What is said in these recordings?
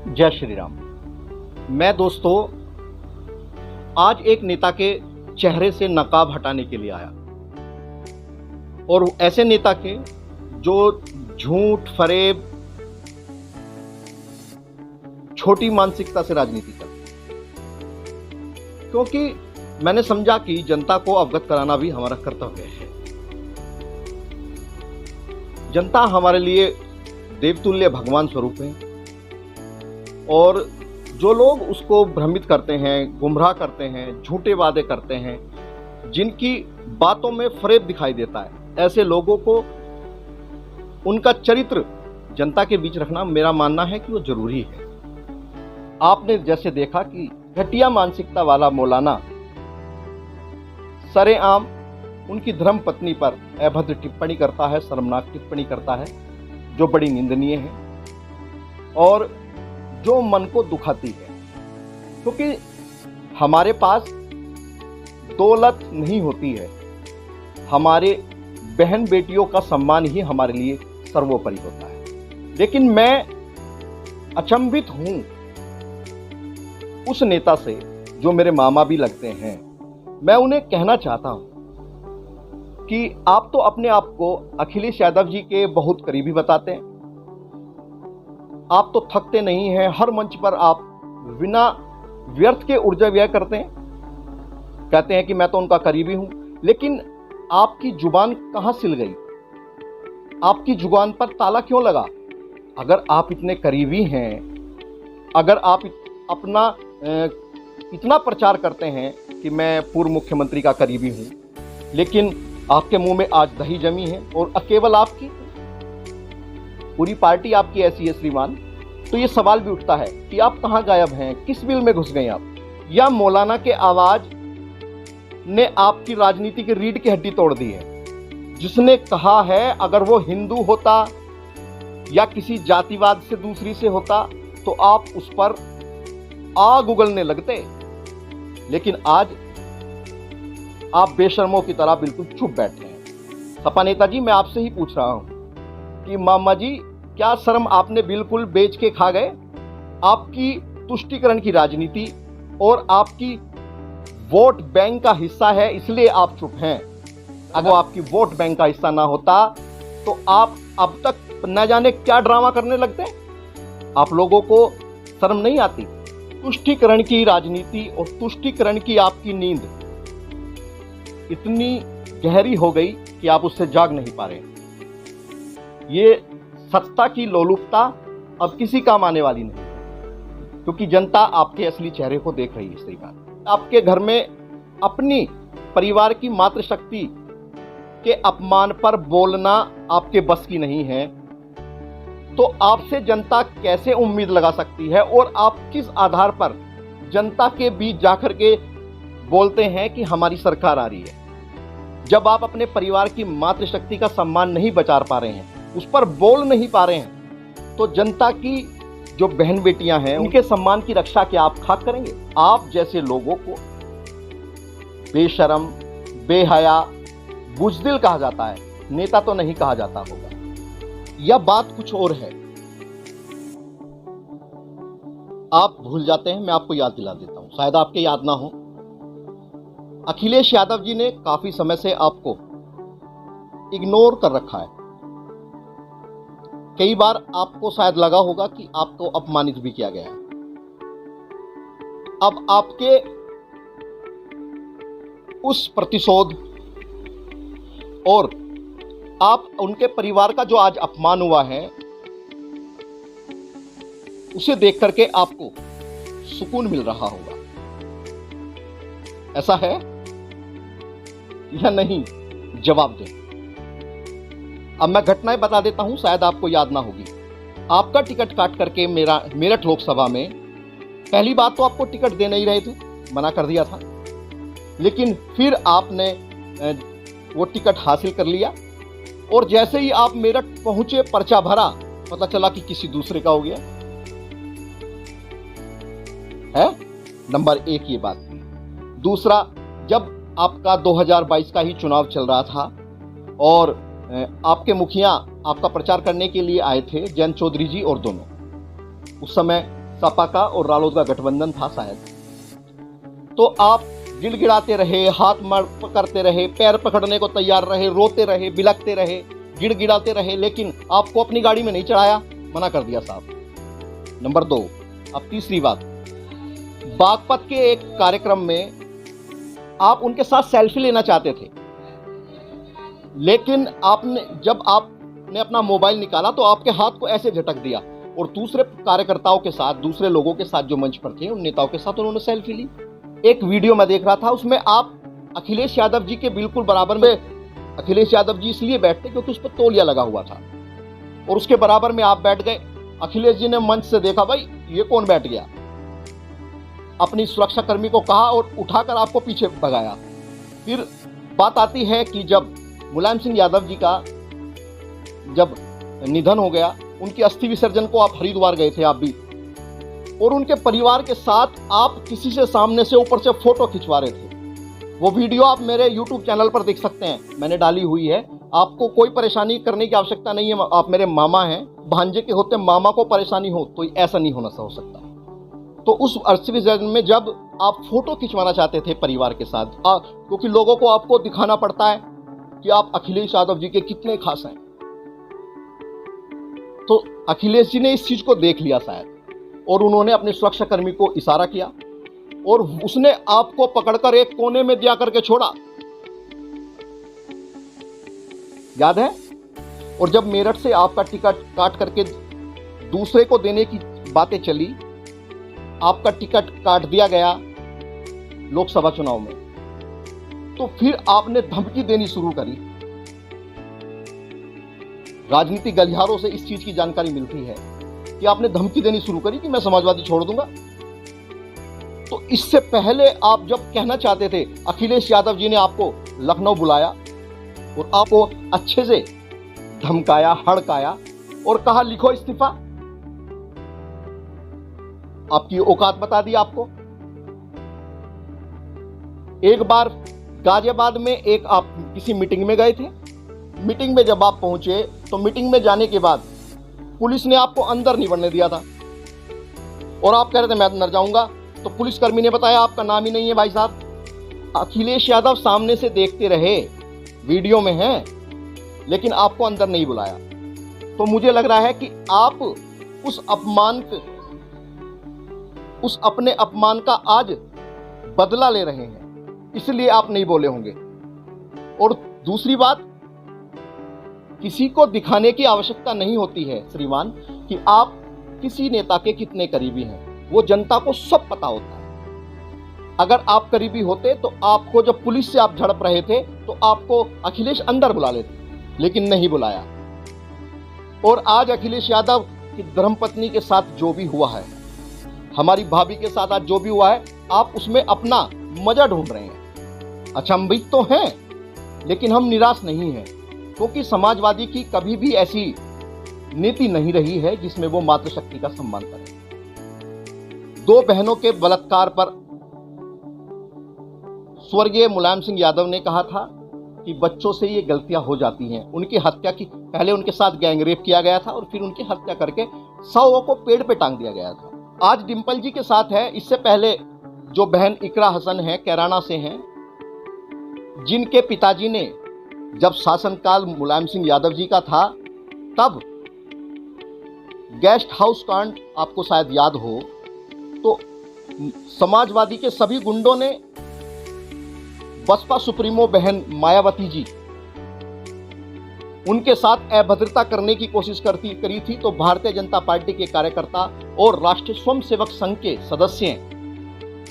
जय श्री राम। मैं दोस्तों आज एक नेता के चेहरे से नकाब हटाने के लिए आया, और ऐसे नेता के जो झूठ फरेब छोटी मानसिकता से राजनीति करते, क्योंकि मैंने समझा कि जनता को अवगत कराना भी हमारा कर्तव्य है। जनता हमारे लिए देवतुल्य भगवान स्वरूप है, और जो लोग उसको भ्रमित करते हैं, गुमराह करते हैं, झूठे वादे करते हैं, जिनकी बातों में फरेब दिखाई देता है, ऐसे लोगों को उनका चरित्र जनता के बीच रखना मेरा मानना है कि वो जरूरी है। आपने जैसे देखा कि घटिया मानसिकता वाला मौलाना सरेआम उनकी धर्म पत्नी पर अभद्र टिप्पणी करता है, शर्मनाक टिप्पणी करता है, जो बड़ी निंदनीय है और जो मन को दुखाती है। क्योंकि हमारे पास दौलत नहीं होती है, हमारे बहन बेटियों का सम्मान ही हमारे लिए सर्वोपरि होता है। लेकिन मैं अचंभित हूं उस नेता से जो मेरे मामा भी लगते हैं। मैं उन्हें कहना चाहता हूं कि आप तो अपने आप को अखिलेश यादव जी के बहुत करीबी बताते हैं, आप तो थकते नहीं हैं, हर मंच पर आप बिना व्यर्थ के ऊर्जा व्यय करते हैं, कहते हैं कि मैं तो उनका करीबी हूं। लेकिन आपकी जुबान कहां सिल गई? आपकी जुबान पर ताला क्यों लगा? अगर आप इतने करीबी हैं, अगर आप अपना इतना प्रचार करते हैं कि मैं पूर्व मुख्यमंत्री का करीबी हूं, लेकिन आपके मुंह में आज दही जमी है और केवल आपकी, पूरी पार्टी आपकी ऐसी है श्रीमान, तो ये सवाल भी उठता है कि आप कहां गायब हैं, किस बिल में घुस गए आप? या मौलाना के आवाज ने आपकी राजनीति की रीढ़ की हड्डी तोड़ दी है, जिसने कहा है अगर वो हिंदू होता या किसी जातिवाद से दूसरी से होता तो आप उस पर आग उगलने लगते। लेकिन आज आप बेशर्मों की तरह बिल्कुल चुप बैठे हैं। सपा नेताजी, मैं आपसे ही पूछ रहा हूं कि मामा जी, क्या शर्म आपने बिल्कुल बेच के खा गए? आपकी तुष्टीकरण की राजनीति और आपकी वोट बैंक का हिस्सा है, इसलिए आप चुप हैं। अगर आपकी वोट बैंक का हिस्सा ना होता तो आप अब तक न जाने क्या ड्रामा करने लगते। आप लोगों को शर्म नहीं आती? तुष्टीकरण की राजनीति और तुष्टीकरण की आपकी नींद इतनी गहरी हो गई कि आप उससे जाग नहीं पा रहे। ये सत्ता की लोलुपता अब किसी काम आने वाली नहीं, क्योंकि जनता आपके असली चेहरे को देख रही है। सही बात, आपके घर में अपनी परिवार की मातृशक्ति के अपमान पर बोलना आपके बस की नहीं है, तो आपसे जनता कैसे उम्मीद लगा सकती है? और आप किस आधार पर जनता के बीच जाकर के बोलते हैं कि हमारी सरकार आ रही है, जब आप अपने परिवार की मातृशक्ति का सम्मान नहीं बचा पा रहे हैं, उस पर बोल नहीं पा रहे हैं, तो जनता की जो बहन बेटियां हैं उनके सम्मान की रक्षा क्या आप खाक करेंगे? आप जैसे लोगों को बेशरम, बेहया, बुज़दिल कहा जाता है, नेता तो नहीं कहा जाता होगा। यह बात कुछ और है, आप भूल जाते हैं, मैं आपको याद दिला देता हूं, शायद आपके याद ना हो। अखिलेश यादव जी ने काफी समय से आपको इग्नोर कर रखा है। कई बार आपको शायद लगा होगा कि आपको अपमानित भी किया गया है। अब आपके उस प्रतिशोध और आप उनके परिवार का जो आज अपमान हुआ है, उसे देख करके आपको सुकून मिल रहा होगा। ऐसा है या नहीं? जवाब दें। अब मैं घटनाएं बता देता हूं, शायद आपको याद ना होगी। आपका टिकट काट करके मेरठ लोकसभा में, पहली बात तो आपको टिकट दे नहीं रहे थे, मना कर दिया था, लेकिन फिर आपने वो टिकट हासिल कर लिया, और जैसे ही आप मेरठ पहुंचे, पर्चा भरा, पता चला कि किसी दूसरे का हो गया है। नंबर एक ये बात थी। दूसरा, जब आपका 2022 का ही चुनाव चल रहा था और आपके मुखिया आपका प्रचार करने के लिए आए थे, जयंत चौधरी जी और दोनों, उस समय सपा का और रालोद का गठबंधन था शायद, तो आप गिड़गिड़ाते रहे, हाथ मार पकड़ते रहे, पैर पकड़ने को तैयार रहे, रोते रहे, बिलखते रहे, गिड़गिड़ाते रहे, लेकिन आपको अपनी गाड़ी में नहीं चढ़ाया, मना कर दिया साहब। नंबर 2, अब तीसरी बात, बागपत के एक कार्यक्रम में आप उनके साथ सेल्फी लेना चाहते थे, लेकिन जब आपने अपना मोबाइल निकाला तो आपके हाथ को ऐसे झटक दिया और दूसरे कार्यकर्ताओं के साथ, दूसरे लोगों के साथ जो मंच पर थे, उन नेताओं के साथ उन्होंने सेल्फी ली। एक वीडियो मैं देख रहा था, उसमें आप अखिलेश यादव जी के बिल्कुल बराबर में, अखिलेश यादव जी इसलिए बैठते क्योंकि उस पर तौलिया लगा हुआ था, और उसके बराबर में आप बैठ गए। अखिलेश जी ने मंच से देखा, भाई ये कौन बैठ गया, अपनी सुरक्षा कर्मी को कहा और उठाकर आपको पीछे भगाया। फिर बात आती है कि जब मुलायम सिंह यादव जी का जब निधन हो गया, उनकी अस्थि विसर्जन को आप हरिद्वार गए थे आप भी, और उनके परिवार के साथ आप किसी से सामने से ऊपर से फोटो खिंचवा रहे थे। वो वीडियो आप मेरे YouTube चैनल पर देख सकते हैं, मैंने डाली हुई है। आपको कोई परेशानी करने की आवश्यकता नहीं है, आप मेरे मामा हैं, भांजे के होते मामा को परेशानी हो तो ऐसा नहीं होना हो सकता। तो उस अस्थि विसर्जन में जब आप फोटो खिंचवाना चाहते थे परिवार के साथ, क्योंकि लोगों को आपको दिखाना पड़ता है कि आप अखिलेश यादव जी के कितने खास हैं, तो अखिलेश जी ने इस चीज को देख लिया शायद, और उन्होंने अपने सुरक्षा कर्मी को इशारा किया और उसने आपको पकड़कर एक कोने में दिया करके छोड़ा, याद है। और जब मेरठ से आपका टिकट काट करके दूसरे को देने की बातें चली, आपका टिकट काट दिया गया लोकसभा चुनाव में, तो फिर आपने धमकी देनी शुरू करी। राजनीतिक गलियारों से इस चीज की जानकारी मिलती है कि आपने धमकी देनी शुरू करी कि मैं समाजवादी छोड़ दूंगा। तो इससे पहले आप जब कहना चाहते थे, अखिलेश यादव जी ने आपको लखनऊ बुलाया और आपको अच्छे से धमकाया, हड़काया और कहा लिखो इस्तीफा। आपकी औकात बता दी आपको। एक बार गाजियाबाद में आप किसी मीटिंग में गए थे, मीटिंग में जब आप पहुंचे तो मीटिंग में जाने के बाद पुलिस ने आपको अंदर नहीं बढ़ने दिया था और आप कह रहे थे मैं अंदर जाऊंगा, तो पुलिसकर्मी ने बताया आपका नाम ही नहीं है भाई साहब। अखिलेश यादव सामने से देखते रहे, वीडियो में है, लेकिन आपको अंदर नहीं बुलाया। तो मुझे लग रहा है कि आप उस अपने अपमान का आज बदला ले रहे हैं, इसलिए आप नहीं बोले होंगे। और दूसरी बात, किसी को दिखाने की आवश्यकता नहीं होती है श्रीमान कि आप किसी नेता के कितने करीबी हैं, वो जनता को सब पता होता है। अगर आप करीबी होते तो आपको, जब पुलिस से आप झड़प रहे थे तो आपको अखिलेश अंदर बुला लेते, लेकिन नहीं बुलाया। और आज अखिलेश यादव की धर्मपत्नी के साथ जो भी हुआ है, हमारी भाभी के साथ आज जो भी हुआ है, आप उसमें अपना मजा ढूंढ रहे हैं। अचंभित तो हैं, लेकिन हम निराश नहीं हैं, क्योंकि समाजवादी की कभी भी ऐसी नीति नहीं रही है जिसमें वो मातृशक्ति का सम्मान करे। 2 बहनों के बलात्कार पर स्वर्गीय मुलायम सिंह यादव ने कहा था कि बच्चों से ये गलतियां हो जाती हैं। उनकी हत्या की, पहले उनके साथ गैंगरेप किया गया था और फिर उनकी हत्या करके 100 को पेड़ पे टांग दिया गया था। आज डिंपल जी के साथ है, इससे पहले जो बहन इकरा हसन है, कैराना से हैं, जिनके पिताजी ने, जब शासनकाल मुलायम सिंह यादव जी का था, तब गेस्ट हाउस कांड आपको शायद याद हो, तो समाजवादी के सभी गुंडों ने बसपा सुप्रीमो बहन मायावती जी, उनके साथ अभद्रता करने की कोशिश करी थी। तो भारतीय जनता पार्टी के कार्यकर्ता और राष्ट्रीय स्वयंसेवक संघ के सदस्य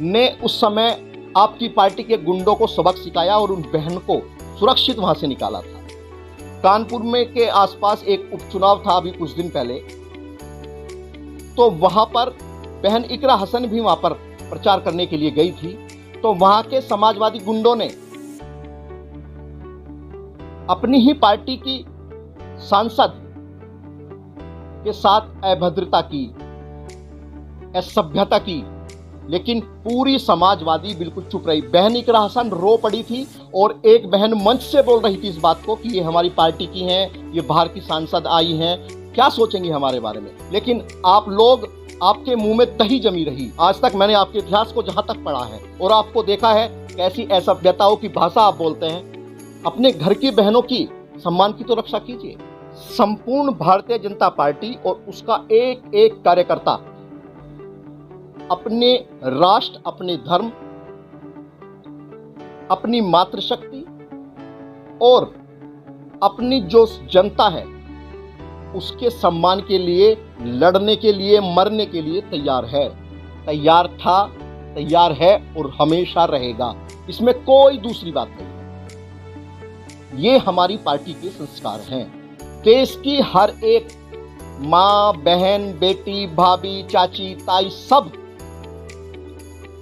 ने उस समय आपकी पार्टी के गुंडों को सबक सिखाया और उन बहन को सुरक्षित वहां से निकाला था। कानपुर में के आसपास एक उपचुनाव था अभी कुछ दिन पहले, तो वहां पर बहन इकरा हसन भी वहां पर प्रचार करने के लिए गई थी। तो वहां के समाजवादी गुंडों ने अपनी ही पार्टी की सांसद के साथ अभद्रता की, असभ्यता की, लेकिन पूरी समाजवादी बिल्कुल चुप रही। बहन इकरा हसन रो पड़ी थी और एक बहन मंच से बोल रही थी इस बात को कि ये हमारी पार्टी की हैं, ये बाहर की सांसद आई हैं, क्या सोचेंगी हमारे बारे में। लेकिन आप लोग आपके मुंह में दही जमी रही। आज तक मैंने आपके इतिहास को जहां तक पढ़ा है और आपको देखा है कैसी असभ्यताओं की भाषा आप बोलते हैं। अपने घर की बहनों की सम्मान की तो रक्षा कीजिए। संपूर्ण भारतीय जनता पार्टी और उसका एक एक कार्यकर्ता अपने राष्ट्र, अपने धर्म, अपनी मातृशक्ति और अपनी जो जनता है उसके सम्मान के लिए, लड़ने के लिए, मरने के लिए तैयार है, तैयार था, तैयार है और हमेशा रहेगा। इसमें कोई दूसरी बात नहीं। ये हमारी पार्टी के संस्कार हैं। देश की हर एक माँ, बहन, बेटी, भाभी, चाची, ताई सब,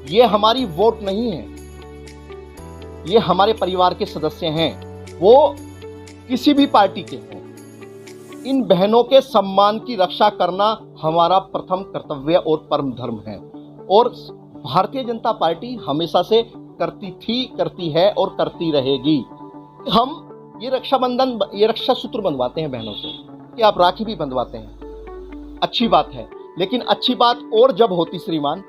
ये हमारी वोट नहीं है, ये हमारे परिवार के सदस्य हैं, वो किसी भी पार्टी के हों। इन बहनों के सम्मान की रक्षा करना हमारा प्रथम कर्तव्य और परम धर्म है और भारतीय जनता पार्टी हमेशा से करती थी, करती है और करती रहेगी। हम ये रक्षाबंधन, ये रक्षा सूत्र बंधवाते हैं बहनों से कि आप राखी भी बंधवाते हैं, अच्छी बात है। लेकिन अच्छी बात और जब होती श्रीमान,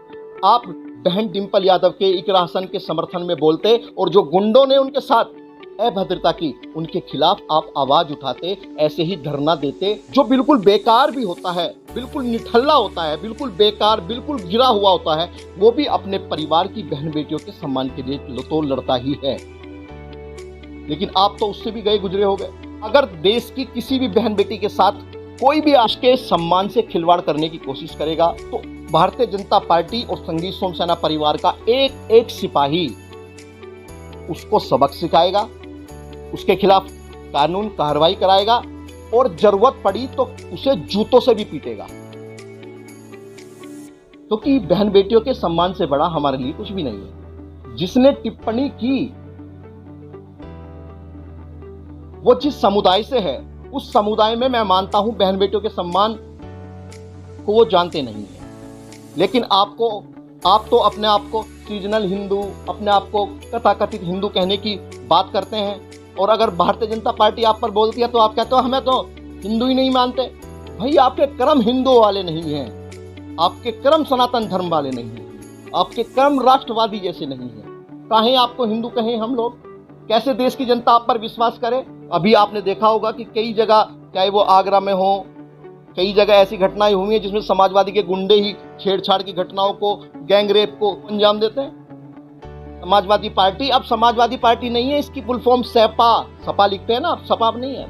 आप बहन डिंपल यादव के इकरार हसन के समर्थन में बोलते और जो गुंडों ने उनके साथ अभद्रता की उनके खिलाफ आप आवाज उठाते, ऐसे ही धरना देते, जो बिल्कुल बेकार भी होता है, बिल्कुल निठल्ला होता है, बिल्कुल बेकार, बिल्कुल गिरा हुआ होता है, वो भी अपने परिवार की बहन बेटियों के सम्मान के लिए तो लड़ता ही है। लेकिन आप तो उससे भी गए गुजरे हो गए। अगर देश की किसी भी बहन बेटी के साथ कोई भी आज के सम्मान से खिलवाड़ करने की कोशिश करेगा तो भारतीय जनता पार्टी और संगीत सोम सेना परिवार का एक एक सिपाही उसको सबक सिखाएगा, उसके खिलाफ कानून कार्रवाई कराएगा और जरूरत पड़ी तो उसे जूतों से भी पीटेगा। क्योंकि बहन बेटियों के सम्मान से बड़ा हमारे लिए कुछ भी नहीं है। जिसने टिप्पणी की वो जिस समुदाय से है, उस समुदाय में मैं मानता हूं बहन बेटियों के सम्मान को वो जानते नहीं है। लेकिन आप तो अपने आप को सीजनल हिंदू, अपने आप को तथाकथित हिंदू कहने की बात करते हैं और अगर भारतीय जनता पार्टी आप पर बोलती है तो आप कहते हो हमें तो हिंदू ही नहीं मानते। भाई आपके कर्म हिंदू वाले नहीं हैं, आपके कर्म सनातन धर्म वाले नहीं हैं, आपके कर्म राष्ट्रवादी जैसे नहीं हैं। काहे आपको हिंदू कहें हम लोग? कैसे देश की जनता आप पर विश्वास करे? अभी आपने देखा होगा कि कई जगह, चाहे वो आगरा में हो, कई जगह ऐसी घटनाएं हुई हैं जिसमें समाजवादी के गुंडे ही छेड़छाड़ की घटनाओं को, गैंगरेप को अंजाम देते हैं। समाजवादी पार्टी अब समाजवादी पार्टी नहीं है, इसकी फुल फॉर्म सपा, सपा लिखते हैं ना, सपा नहीं है।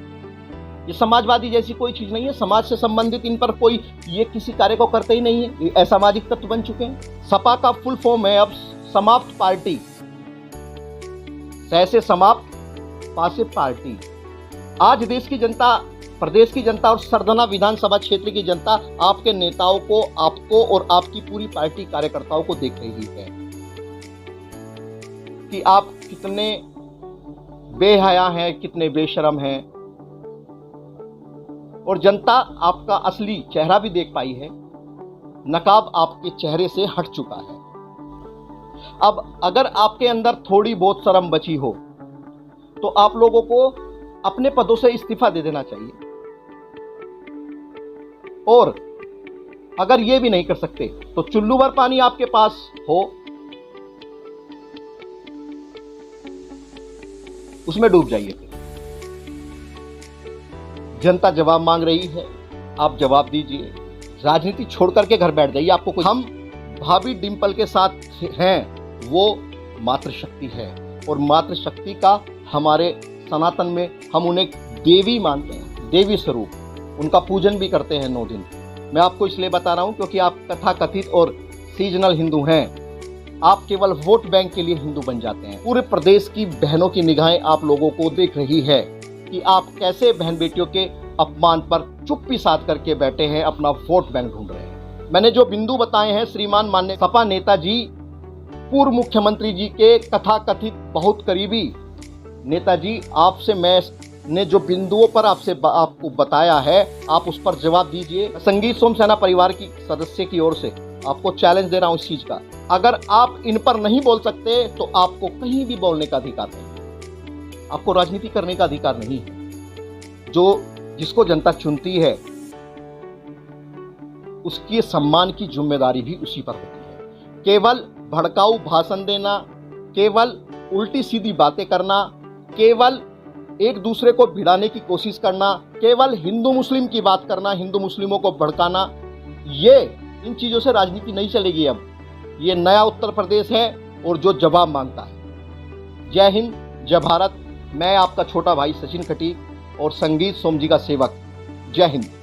ये समाजवादी जैसी कोई चीज नहीं है। समाज से संबंधित इन पर कोई ये किसी कार्य को करते ही नहीं है, ये असामाजिक तत्व बन चुके हैं। सपा का फुल फॉर्म है अब समाप्त पार्टी, सह से समाप्त, पा से पार्टी। आज देश की जनता, प्रदेश की जनता और सरदना विधानसभा क्षेत्र की जनता आपके नेताओं को, आपको और आपकी पूरी पार्टी कार्यकर्ताओं को देख रही है कि आप कितने बेहया हैं, कितने बेशरम हैं। और जनता आपका असली चेहरा भी देख पाई है। नकाब आपके चेहरे से हट चुका है। अब अगर आपके अंदर थोड़ी बहुत शर्म बची हो तो आप लोगों को अपने पदों से इस्तीफा दे देना चाहिए। और अगर ये भी नहीं कर सकते तो चुल्लू भर पानी आपके पास हो, उसमें डूब जाइए। जनता जवाब मांग रही है, आप जवाब दीजिए। राजनीति छोड़ करके घर बैठ जाइए। आपको कुछ, हम भाभी डिंपल के साथ हैं, वो मातृशक्ति है और मातृशक्ति का हमारे सनातन में हम उन्हें देवी मानते हैं, देवी स्वरूप। उनका पूजन भी करते हैं 9 दिन। मैं आपको इसलिए बता रहा हूं क्योंकि आप तथाकथित और सीजनल हिंदू हैं। आप केवल वोट बैंक के लिए हिंदू बन जाते हैं। पूरे प्रदेश की बहनों की निगाहें आप लोगों को देख रही है कि आप कैसे बहन बेटियों के अपमान पर चुप्पी साध करके बैठे हैं, अपना वोट बैंक ढूंढ रहे हैं। मैंने जो बिंदु बताए हैं श्रीमान माननीय सपा नेताजी, पूर्व मुख्यमंत्री जी के तथाकथित बहुत करीबी नेताजी, आपसे मैंने जो बिंदुओं पर आपको बताया है, आप उस पर जवाब दीजिए। संगीत सोम सेना परिवार की सदस्य की ओर से आपको चैलेंज दे रहा हूं इस चीज का। अगर आप इन पर नहीं बोल सकते तो आपको कहीं भी बोलने का अधिकार नहीं, आपको राजनीति करने का अधिकार नहीं है। जिसको जनता चुनती है उसके सम्मान की जिम्मेदारी भी उसी पर होती है। केवल भड़काऊ भाषण देना, केवल उल्टी सीधी बातें करना, केवल एक दूसरे को भिड़ाने की कोशिश करना, केवल हिंदू मुस्लिम की बात करना, हिंदू मुस्लिमों को भड़काना, ये इन चीज़ों से राजनीति नहीं चलेगी। अब ये नया उत्तर प्रदेश है और जो जवाब मांगता है। जय हिंद, जय भारत। मैं आपका छोटा भाई सचिन खटीक और संगीत सोम जी का सेवक। जय हिंद।